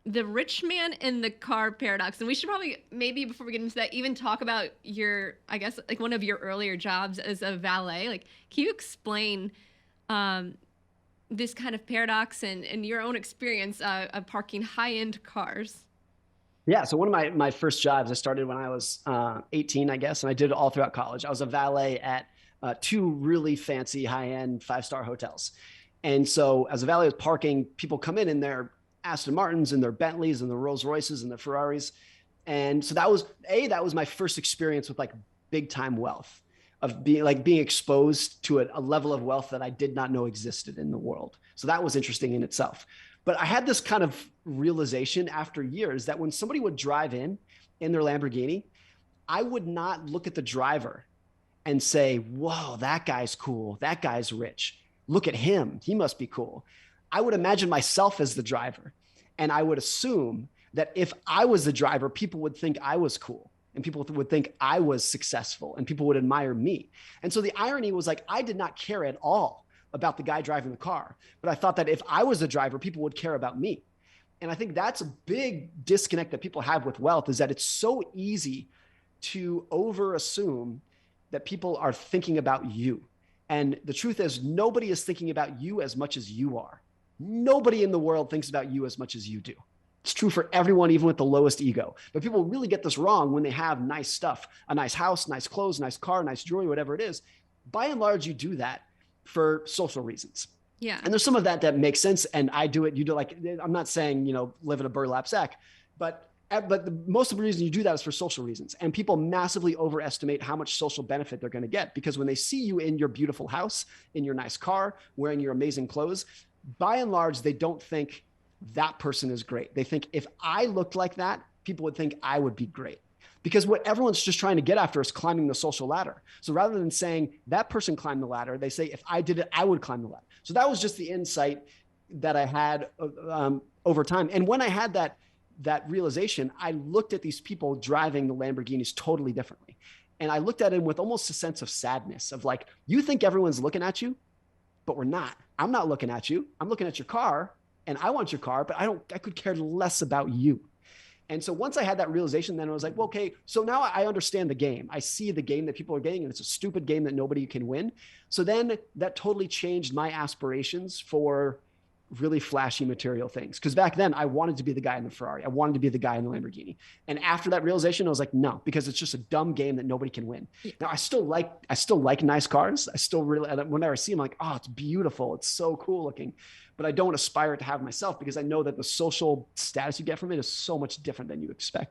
the rich man in the car paradox. And we should probably, maybe before we get into that, even talk about your, I guess, like one of your earlier jobs as a valet. Like, can you explain um, this kind of paradox and your own experience of parking high end cars? Yeah. So one of my first jobs, I started when I was 18, I guess, and I did it all throughout college. I was a valet at two really fancy high-end five-star hotels. And so as a valet with parking, people come in their Aston Martins and their Bentleys and their Rolls Royces and their Ferraris. And so that was my first experience with like big time wealth, of being exposed to a level of wealth that I did not know existed in the world. So that was interesting in itself. But I had this kind of realization after years that when somebody would drive in their Lamborghini, I would not look at the driver and say, whoa, that guy's cool. That guy's rich. Look at him. He must be cool. I would imagine myself as the driver. And I would assume that if I was the driver, people would think I was cool and people would think I was successful and people would admire me. And so the irony was like, I did not care at all about the guy driving the car, but I thought that if I was the driver, people would care about me. And I think that's a big disconnect that people have with wealth, is that it's so easy to over assume that people are thinking about you. And the truth is, nobody is thinking about you as much as you are. Nobody in the world thinks about you as much as you do. It's true for everyone, even with the lowest ego. But people really get this wrong when they have nice stuff, a nice house, nice clothes, nice car, nice jewelry, whatever it is. By and large, you do that for social reasons. Yeah. And there's some of that makes sense. And I do it. You do, like, I'm not saying, live in a burlap sack, but most of the reason you do that is for social reasons. And people massively overestimate how much social benefit they're going to get, because when they see you in your beautiful house, in your nice car, wearing your amazing clothes, by and large, they don't think that person is great. They think if I looked like that, people would think I would be great. Because what everyone's just trying to get after is climbing the social ladder. So rather than saying that person climbed the ladder, they say, if I did it, I would climb the ladder. So that was just the insight that I had over time. And when I had that realization, I looked at these people driving the Lamborghinis totally differently. And I looked at them with almost a sense of sadness of like, you think everyone's looking at you, but we're not. I'm not looking at you. I'm looking at your car, and I want your car, but I could care less about you. And so once I had that realization, then I was like, well, okay, so now I understand the game. I see the game that people are getting, and it's a stupid game that nobody can win. So then that totally changed my aspirations for really flashy material things. Because back then I wanted to be the guy in the Ferrari. I wanted to be the guy in the Lamborghini. And after that realization, I was like, no, because it's just a dumb game that nobody can win. Yeah. Now I still like nice cars. I still really, whenever I see them, I'm like, oh, it's beautiful. It's so cool looking. But I don't aspire to have myself, because I know that the social status you get from it is so much different than you expect.